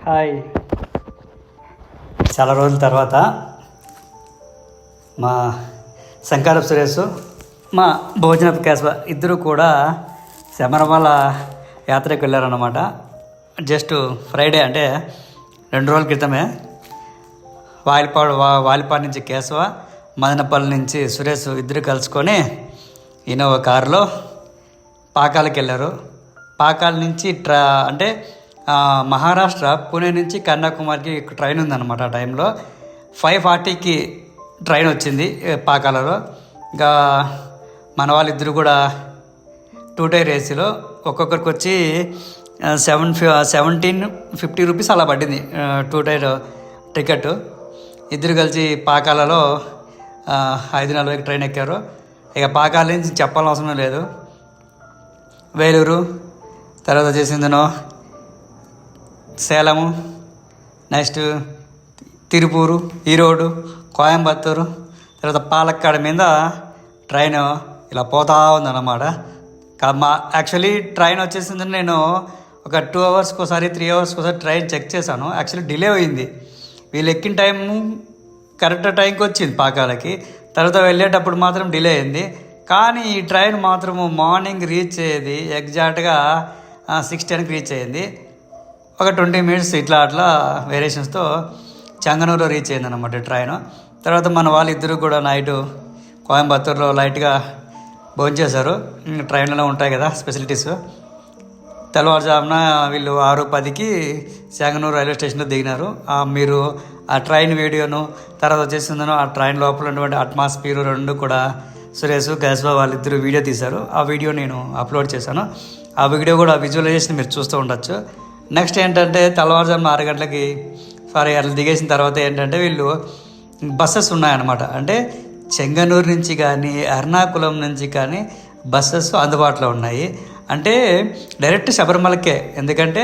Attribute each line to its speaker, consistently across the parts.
Speaker 1: Hi. చాలా రోజుల తర్వాత మా శంకరపు సురేష్, మా భోజనపు కేశవ ఇద్దరు కూడా శబరిమల యాత్రకు వెళ్ళారన్నమాట. జస్ట్ ఫ్రైడే అంటే 2 రోజుల క్రితమే. వాలిపాడు నుంచి కేశవ, మదనపల్లి నుంచి సురేష్ ఇద్దరు కలుసుకొని ఇన్నోవా కారులో పాకాలకు వెళ్ళారు. పాకాల నుంచి అంటే మహారాష్ట్ర పుణే నుంచి కన్యాకుమారికి ట్రైన్ ఉందన్నమాట. ఆ టైంలో 5:40కి ట్రైన్ వచ్చింది పాకాలలో. ఇంకా మన వాళ్ళిద్దరు కూడా 2 టైర్ ఏసీలో ఒక్కొక్కరికి వచ్చి 1750 రూపీస్ అలా పడింది 2 టైర్ టికెట్. ఇద్దరు కలిసి పాకాలలో 5:40కి ట్రైన్ ఎక్కారు. ఇక పాకాల నుంచి చెప్పాల్సిన అవసరం లేదు. వేలూరు, తర్వాత వచ్చేసిందనో సేలము, నెక్స్ట్ తిరుపూరు, ఈరోడు, కోయంబత్తూరు, తర్వాత పాలక్కాడ మీద ట్రైన్ ఇలా పోతా ఉందన్నమాట. యాక్చువల్లీ ట్రైన్ వచ్చేసిందని నేను ఒక 2 అవర్స్కి ఒకసారి 3 అవర్స్కి ఒకసారి ట్రైన్ చెక్ చేశాను. యాక్చువల్లీ డిలే అయింది. వీళ్ళు ఎక్కిన టైము కరెక్ట్ టైంకి వచ్చింది పాకాలకి. తర్వాత వెళ్ళేటప్పుడు మాత్రం డిలే అయింది. కానీ ఈ ట్రైన్ మాత్రము మార్నింగ్ రీచ్ అయ్యేది ఎగ్జాక్ట్గా 6:10కి రీచ్ అయ్యింది. ఒక 20 మినిట్స్ ఇట్లా అట్లా వేరియేషన్స్తో చెంగనూరు రీచ్ అయింది అనమాట ట్రైన్. తర్వాత మన వాళ్ళిద్దరూ కూడా నైటు కోయంబత్తూరులో లైట్గా భోంచేశారు. ట్రైన్లో ఉంటాయి కదా ఫెసిలిటీస్. తెల్లవారుజామున వీళ్ళు 6:10కి చెంగనూరు రైల్వే స్టేషన్లో దిగినారు. మీరు ఆ ట్రైన్ వీడియోను, తర్వాత వచ్చేసిందను ఆ ట్రైన్ లోపల ఉన్నటువంటి అట్మాస్ఫియర్ రెండు కూడా సురేష్, కేశవ వాళ్ళిద్దరూ వీడియో తీశారు. ఆ వీడియో నేను అప్లోడ్ చేశాను. ఆ వీడియో కూడా విజువలైజేషన్ మీరు చూస్తూ ఉండొచ్చు. నెక్స్ట్ ఏంటంటే తెల్లవారుజామున 6 గంటలకి అట్లా దిగేసిన తర్వాత ఏంటంటే వీళ్ళు బస్సెస్ ఉన్నాయన్నమాట. అంటే చెంగనూరు నుంచి కానీ ఎర్నాకుళం నుంచి కానీ బస్సెస్ అందుబాటులో ఉన్నాయి. అంటే డైరెక్ట్ శబరిమలకే. ఎందుకంటే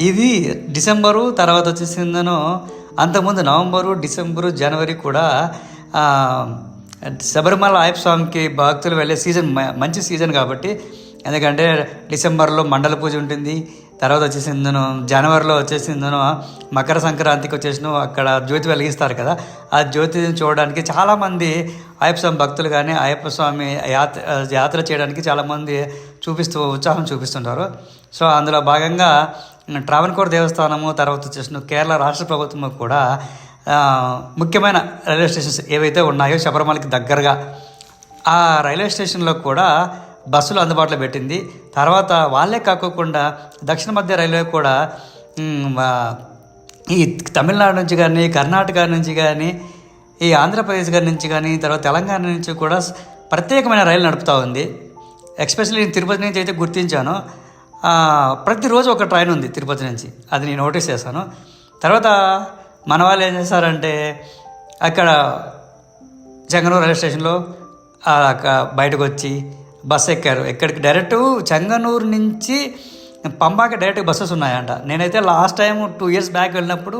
Speaker 1: ఇది డిసెంబరు, తర్వాత వచ్చేసిందను అంతకుముందు నవంబరు, డిసెంబరు, జనవరి కూడా శబరిమల అయ్యప్ప స్వామికి భక్తులు వెళ్ళే సీజన్, మంచి సీజన్ కాబట్టి. ఎందుకంటే డిసెంబర్లో మండల పూజ ఉంటుంది. తర్వాత వచ్చేసిందను జనవరిలో వచ్చేసిందను మకర సంక్రాంతికి వచ్చేసిన అక్కడ జ్యోతి వెలిగిస్తారు కదా. ఆ జ్యోతిని చూడడానికి చాలామంది అయ్యప్ప స్వామి భక్తులు కానీ అయ్యప్ప స్వామి యాత్ర చేయడానికి చాలామంది ఉత్సాహం చూపిస్తుంటారు. సో అందులో భాగంగా ట్రావెన్కోర్ దేవస్థానము, తర్వాత వచ్చేసిన కేరళ రాష్ట్ర ప్రభుత్వం కూడా ముఖ్యమైన రైల్వే స్టేషన్స్ ఏవైతే ఉన్నాయో శబరిమలకి దగ్గరగా ఆ రైల్వే స్టేషన్లో కూడా బస్సులు అందుబాటులో పెట్టింది. తర్వాత వాళ్ళే కాకోకుండా దక్షిణ మధ్య రైల్వే కూడా ఈ తమిళనాడు నుంచి కానీ, కర్ణాటక నుంచి కానీ, ఈ ఆంధ్రప్రదేశ్ గారి నుంచి కానీ, తర్వాత తెలంగాణ నుంచి కూడా ప్రత్యేకమైన రైలు నడుపుతూ ఉంది. ఎస్పెషల్లీ నేను తిరుపతి నుంచి అయితే గుర్తించాను. ప్రతిరోజు ఒక ట్రైన్ ఉంది తిరుపతి నుంచి, అది నేను నోటీస్ చేశాను. తర్వాత మన వాళ్ళు ఏం చేశారంటే అక్కడ చెంగనూరు రైల్వే స్టేషన్లో బయటకు వచ్చి బస్సు ఎక్కారు. ఎక్కడికి డైరెక్ట్ చెంగనూరు నుంచి పంబాకి డైరెక్ట్ బస్సెస్ ఉన్నాయంట. నేనైతే లాస్ట్ టైం 2 ఇయర్స్ బ్యాక్ వెళ్ళినప్పుడు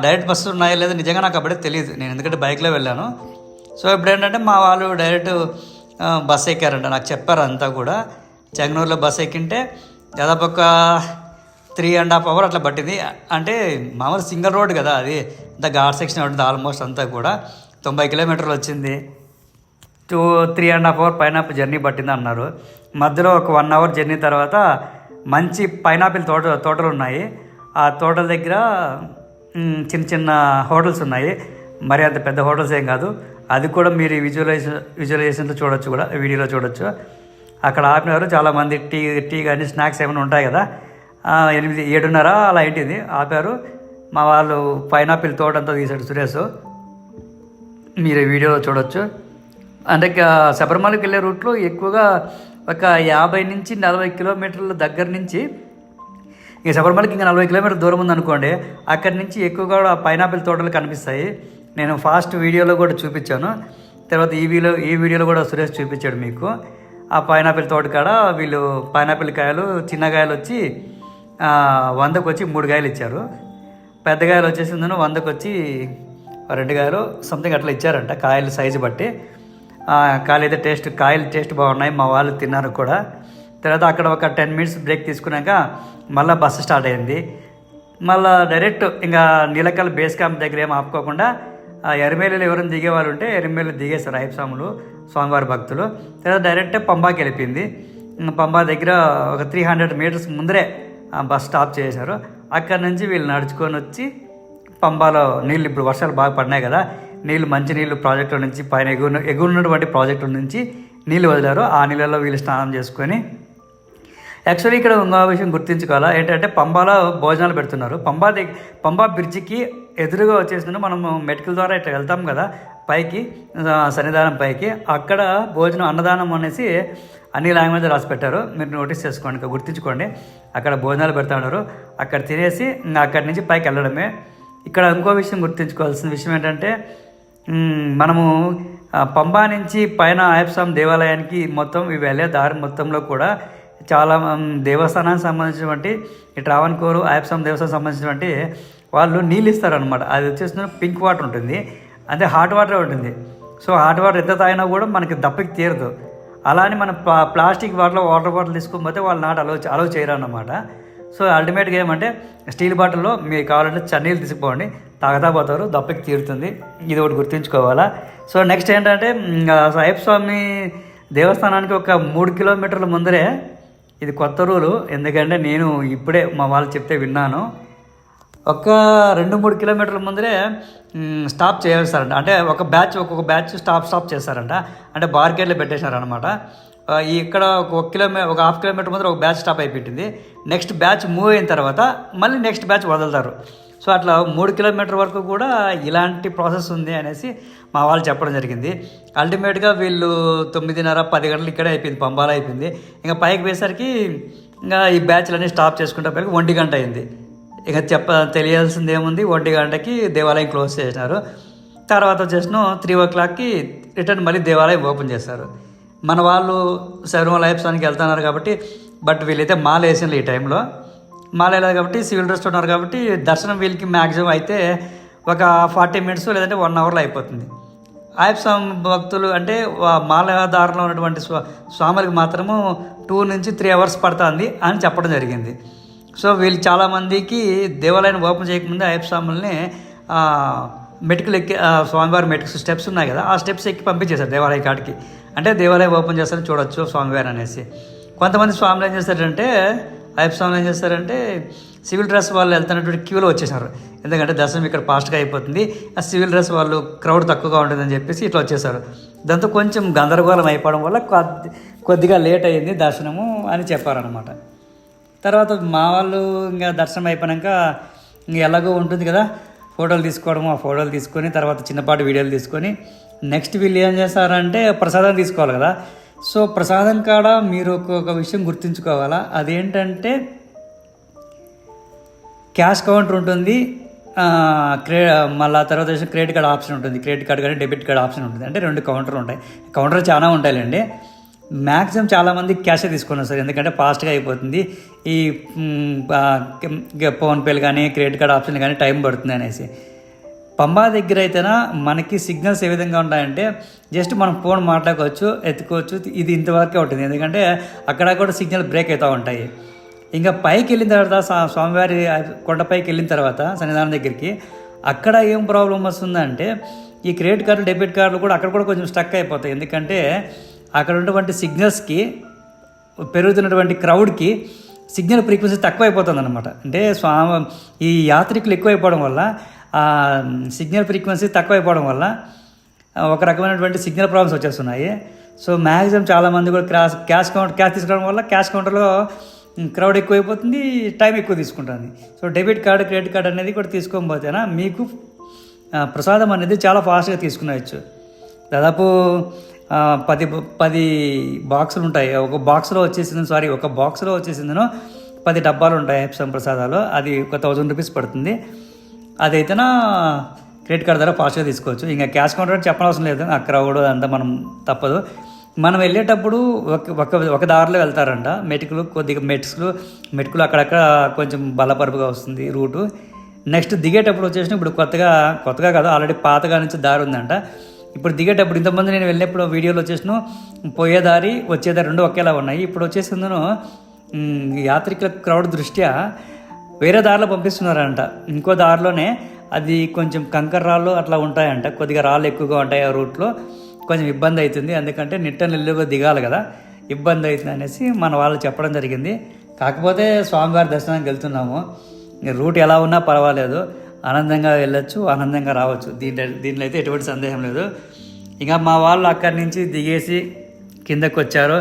Speaker 1: డైరెక్ట్ బస్సు ఉన్నాయో లేదో నిజంగా నాకు అప్పుడే తెలియదు. నేను ఎందుకంటే బైక్లో వెళ్ళాను. సో ఇప్పుడు ఏంటంటే మా వాళ్ళు డైరెక్ట్ బస్సు ఎక్కారంట. నాకు చెప్పారు అంతా కూడా. చెంగనూరులో బస్సు ఎక్కింటే దాదాపు ఒక 3.5 hours అట్లా పట్టింది. అంటే మామూలు సింగిల్ రోడ్ కదా, అది అంత ఘాట్ సెక్షన్ ఉంటుంది. ఆల్మోస్ట్ అంతా కూడా 90 కిలోమీటర్లు వచ్చింది. 3.5 hours పైనాపిల్ జర్నీ పట్టింది అన్నారు. మధ్యలో ఒక 1 hour జర్నీ తర్వాత మంచి పైనాపిల్ తోటలు ఉన్నాయి. ఆ తోటల దగ్గర చిన్న చిన్న హోటల్స్ ఉన్నాయి. మరి అంత పెద్ద హోటల్స్ ఏం కాదు. అది కూడా మీరు విజువలైజేషన్లో చూడొచ్చు, కూడా వీడియోలో చూడొచ్చు. అక్కడ ఆపినారు చాలామంది. టీ కానీ స్నాక్స్ ఏమైనా ఉంటాయి కదా. 7:30 అలా ఏంటిది ఆపారు. మా వాళ్ళు పైనాపిల్ తోట అంతా తీశాడు సురేష్, మీరు వీడియోలో చూడొచ్చు. అంటే శబరిమలకి వెళ్ళే రూట్లో ఎక్కువగా ఒక 50 నుంచి 40 కిలోమీటర్ల దగ్గర నుంచి, ఇక శబరిమలకి ఇంకా 40 కిలోమీటర్ల దూరం ఉందనుకోండి, అక్కడి నుంచి ఎక్కువగా పైనాపిల్ తోటలు కనిపిస్తాయి. నేను ఫాస్ట్ వీడియోలో కూడా చూపించాను. తర్వాత ఈ వీడియోలో కూడా సురేష్ చూపించాడు మీకు. ఆ పైనాపిల్ తోట కాడ వీళ్ళు పైనాపిల్ కాయలు, చిన్న కాయలు వచ్చి 100కి వచ్చి 3 కాయలు ఇచ్చారు. పెద్ద కాయలు వచ్చేసిందను 100కి వచ్చి 2 కాయలు సంథింగ్ అట్లా ఇచ్చారంట, కాయలు సైజు బట్టి. కాయలు టేస్ట్ బాగున్నాయి, మా వాళ్ళు తిన్నారు కూడా. తర్వాత అక్కడ ఒక 10 minutes బ్రేక్ తీసుకున్నాక మళ్ళీ బస్సు స్టార్ట్ అయింది. మళ్ళీ డైరెక్ట్ ఇంకా నీలకల్ బేస్ క్యాంప్ దగ్గర ఏం ఆపుకోకుండా ఎరిమేలిలో ఎవరైనా దిగేవాళ్ళు ఉంటే ఎరిమేలు దిగేస్తారు అయ్యప్ప స్వాములు స్వామివారి భక్తులు. తర్వాత డైరెక్ట్ పంబాకి వెళ్ళిపోయింది. పంబా దగ్గర ఒక 300 మీటర్స్ ముందరే బస్ స్టాప్ చేశారు. అక్కడ నుంచి వీళ్ళు నడుచుకొని వచ్చి పంబాలో నీళ్ళు, ఇప్పుడు వర్షాలు బాగా పడినాయి కదా, నీళ్ళు మంచి నీళ్ళు ప్రాజెక్టుల నుంచి పైన ఎగురున్నటువంటి ప్రాజెక్టుల నుంచి నీళ్ళు వదిలారు. ఆ నీళ్ళలో వీళ్ళు స్నానం చేసుకొని, యాక్చువల్లీ ఇక్కడ ఇంకో విషయం గుర్తించుకోవాలా ఏంటంటే పంబాలో భోజనాలు పెడుతున్నారు. పంబా బ్రిడ్జికి ఎదురుగా వచ్చేసిన మనం మెటికల్ ద్వారా ఇట్లా వెళ్తాం కదా పైకి, సన్నిధానం పైకి, అక్కడ భోజనం అన్నదానం అనేసి అన్ని లాంగ్వేజ్ రాసి పెట్టారు. మీరు నోటీస్ చేసుకోండి, గుర్తించుకోండి. అక్కడ భోజనాలు పెడతా ఉన్నారు. అక్కడ తినేసి ఇంకా అక్కడి నుంచి పైకి వెళ్ళడమే. ఇక్కడ ఇంకో విషయం గుర్తుంచుకోవాల్సిన విషయం ఏంటంటే మనము పంబా నుంచి పైన అయ్యప్ప స్వామి దేవాలయానికి మొత్తం ఇవి వెళ్ళే దారి మొత్తంలో కూడా చాలా దేవస్థానానికి సంబంధించినటువంటి ఈ ట్రావెన్కోర్ అయ్యప్ప స్వామి దేవస్థానం సంబంధించినటువంటి వాళ్ళు నీళ్ళు ఇస్తారనమాట. అది వచ్చేసిన పింక్ వాటర్ ఉంటుంది, అంటే హాట్ వాటర్ ఉంటుంది. సో హాట్ వాటర్ ఎంత తాగినా కూడా మనకి దప్పికి తీరదు. అలా అని మన ప్లాస్టిక్ వాటర్ బాటిల్ తీసుకొని పోతే వాళ్ళు అలౌ చేయరు అన్నమాట. సో అల్టిమేట్గా ఏమంటే స్టీల్ బాటిల్లో మీకు కావాలంటే చన్నీళ్ళు తీసుకుపోండి, తాగుతా పోతారు, దప్పికి తీరుతుంది. ఇది ఒకటి గుర్తుంచుకోవాలా. సో నెక్స్ట్ ఏంటంటే అయ్యప్ప స్వామి దేవస్థానానికి ఒక 3 కిలోమీటర్ల ముందరే, ఇది కొత్త రూలు, ఎందుకంటే నేను ఇప్పుడే మా వాళ్ళు చెప్తే విన్నాను, ఒక 2-3 కిలోమీటర్ల ముందరే స్టాప్ చేస్తారంట. అంటే ఒక్కొక్క బ్యాచ్ స్టాప్ చేస్తారంట. అంటే బార్గేట్లు పెట్టేశారనమాట. ఇక్కడ ఒక హాఫ్ కిలోమీటర్ ముందర ఒక బ్యాచ్ స్టాప్ అయిపోయింది. నెక్స్ట్ బ్యాచ్ మూవ్ అయిన తర్వాత మళ్ళీ నెక్స్ట్ బ్యాచ్ వదులుతారు. సో అట్లా 3 కిలోమీటర్ వరకు కూడా ఇలాంటి ప్రాసెస్ ఉంది అనేసి మా వాళ్ళు చెప్పడం జరిగింది. అల్టిమేట్గా వీళ్ళు 9:30-10 గంటలు ఇక్కడే అయిపోయింది, పంబాలో అయిపోయింది. ఇంకా పైకి పోయేసరికి ఇంకా ఈ బ్యాచ్లన్నీ స్టాప్ చేసుకుంటే పైకి 1 గంట అయింది. ఇక తెలియాల్సింది ఏముంది, 1 గంటకి దేవాలయం క్లోజ్ చేసినారు. తర్వాత వచ్చేసిన 3 o'clockకి రిటర్న్ మళ్ళీ దేవాలయం ఓపెన్ చేస్తారు. మన వాళ్ళు శబరిమల అయ్యప్ప స్వామికి వెళ్తున్నారు కాబట్టి, బట్ వీళ్ళైతే మాల వేసినారు. ఈ టైంలో మాల వేయలేదు కాబట్టి సివిల్ డ్రెస్ ఉన్నారు కాబట్టి దర్శనం వీళ్ళకి మ్యాక్సిమం అయితే ఒక 40 minutes లేదంటే 1 hourలో అయిపోతుంది. అయ్యప్ప స్వామి భక్తులు అంటే మాలదారులో ఉన్నటువంటి స్వాములకి మాత్రము 2 నుంచి 3 hours పడుతుంది అని చెప్పడం జరిగింది. సో వీళ్ళు చాలామందికి దేవాలయం ఓపెన్ చేయకముందే అయ్యప్ప స్వాములని మెటుకులు ఎక్కి, స్వామివారి మెటుకు స్టెప్స్ ఉన్నాయి కదా, ఆ స్టెప్స్ ఎక్కి పంపించేశారు దేవాలయ కాడికి. అంటే దేవాలయం ఓపెన్ చేస్తారని చూడొచ్చు స్వామివారి అనేసి. కొంతమంది స్వాములు ఏం చేస్తారంటే, అయ్యప్ప స్వాములు ఏం చేస్తారంటే సివిల్ డ్రెస్ వాళ్ళు వెళ్తున్నటువంటి క్యూలో వచ్చేసారు. ఎందుకంటే దర్శనం ఇక్కడ ఫాస్ట్గా అయిపోతుంది, ఆ సివిల్ డ్రెస్ వాళ్ళు క్రౌడ్ తక్కువగా ఉంటుందని చెప్పేసి ఇట్లా వచ్చేసారు. దాంతో కొంచెం గందరగోళం అయిపోవడం వల్ల కొద్దిగా లేట్ అయ్యింది దర్శనము అని చెప్పారనమాట. తర్వాత మా వాళ్ళు ఇంకా దర్శనం అయిపోయాక ఇంక ఎలాగో ఉంటుంది కదా, ఫోటోలు తీసుకోవడము, ఆ ఫోటోలు తీసుకొని తర్వాత చిన్నపాటి వీడియోలు తీసుకొని నెక్స్ట్ వీళ్ళు ఏం చేస్తారంటే ప్రసాదం తీసుకోవాలి కదా. సో ప్రసాదం కాడ మీరు ఒక విషయం గుర్తుంచుకోవాలా, అదేంటంటే క్యాష్ కౌంటర్ ఉంటుంది, మళ్ళీ తర్వాత క్రెడిట్ కార్డ్ ఆప్షన్ ఉంటుంది. క్రెడిట్ కార్డ్ కానీ డెబిట్ కార్డ్ ఆప్షన్ ఉంటుంది. అంటే 2 కౌంటర్లు ఉంటాయి. కౌంటర్ చాలా ఉంటాయండి. మ్యాక్సిమం చాలామంది క్యాషే తీసుకొని వస్తారు, ఎందుకంటే ఫాస్ట్గా అయిపోతుంది. ఈ ఫోన్పేలు కానీ క్రెడిట్ కార్డ్ ఆప్షన్ కానీ టైం పడుతుంది అనేసి. పంబా దగ్గర అయితేనా మనకి సిగ్నల్స్ ఏ విధంగా ఉంటాయంటే జస్ట్ మనం ఫోన్ మాట్లాడుకోవచ్చు, ఎత్తుకోవచ్చు, ఇది ఇంతవరకే ఉంటుంది. ఎందుకంటే అక్కడ కూడా సిగ్నల్ బ్రేక్ అవుతూ ఉంటాయి. ఇంకా పైకి వెళ్ళిన తర్వాత స్వామివారి కొండపైకి వెళ్ళిన తర్వాత సన్నిధానం దగ్గరికి అక్కడ ఏం ప్రాబ్లం వస్తుందంటే ఈ క్రెడిట్ కార్డు డెబిట్ కార్డులు కూడా అక్కడ కూడా కొంచెం స్టక్ అయిపోతాయి. ఎందుకంటే అక్కడ ఉన్నటువంటి సిగ్నల్స్కి, పెరుగుతున్నటువంటి క్రౌడ్కి సిగ్నల్ ఫ్రీక్వెన్సీ తక్కువ అయిపోతుంది అనమాట. అంటే ఈ యాత్రికులు ఎక్కువైపోవడం వల్ల సిగ్నల్ ఫ్రీక్వెన్సీ తక్కువ అయిపోవడం వల్ల ఒక రకమైనటువంటి సిగ్నల్ ప్రాబ్లమ్స్ వచ్చేస్తున్నాయి. సో మ్యాక్సిమం చాలామంది కూడా క్యాష్ తీసుకోవడం వల్ల క్యాష్ కౌంటర్లో క్రౌడ్ ఎక్కువైపోతుంది, టైం ఎక్కువ తీసుకుంటుంది. So debit card credit card అనేది కూడా తీసుకోకపోతేనా మీకు ప్రసాదం అనేది చాలా ఫాస్ట్గా తీసుకునేవచ్చు. దాదాపు 10 బాక్సులు ఉంటాయి. ఒక బాక్స్లో వచ్చేసిందనో 10 డబ్బాలు ఉంటాయి అయ్యప్ప ప్రసాదాలు. అది ఒక 1000 రూపీస్ పడుతుంది. అదైతేనా క్రెడిట్ కార్డు ద్వారా ఫాస్ట్గా తీసుకోవచ్చు. ఇంకా క్యాష్ కౌంటర్ చెప్పనవసరం లేదు, ఆ క్రౌడ్ అంతా మనం తప్పదు. మనం వెళ్ళేటప్పుడు ఒక దారిలో వెళ్తారంట. మెటుకులు అక్కడక్కడ కొంచెం బలపరుపుగా వస్తుంది రూటు. నెక్స్ట్ దిగేటప్పుడు వచ్చేసిన ఇప్పుడు కొత్తగా కాదు, ఆల్రెడీ పాతగా నుంచి దారి ఉందంట. ఇప్పుడు దిగేటప్పుడు ఇంతకుముందు నేను వెళ్ళినప్పుడు వీడియోలో వచ్చేసిన పోయేదారి వచ్చేదారి 2 ఒకేలా ఉన్నాయి. ఇప్పుడు వచ్చేసిందను యాత్రికుల క్రౌడ్ దృష్ట్యా వేరే దారిలో పంపిస్తున్నారంట. ఇంకో దారిలోనే అది కొంచెం కంకర రాళ్ళు అట్లా ఉంటాయంట, కొద్దిగా రాళ్ళు ఎక్కువగా ఉంటాయి ఆ రూట్లో, కొంచెం ఇబ్బంది అవుతుంది, ఎందుకంటే నిలువుగా దిగాలి కదా, ఇబ్బంది అవుతుంది అనేసి మన వాళ్ళు చెప్పడం జరిగింది. కాకపోతే స్వామివారి దర్శనానికి వెళ్తున్నాము, రూట్ ఎలా ఉన్నా పర్వాలేదు, ఆనందంగా వెళ్ళొచ్చు, ఆనందంగా రావచ్చు, దీంట్లో అయితే ఎటువంటి సందేహం లేదు. ఇంకా మా వాళ్ళు అక్కడి నుంచి దిగేసి కిందకు వచ్చారు.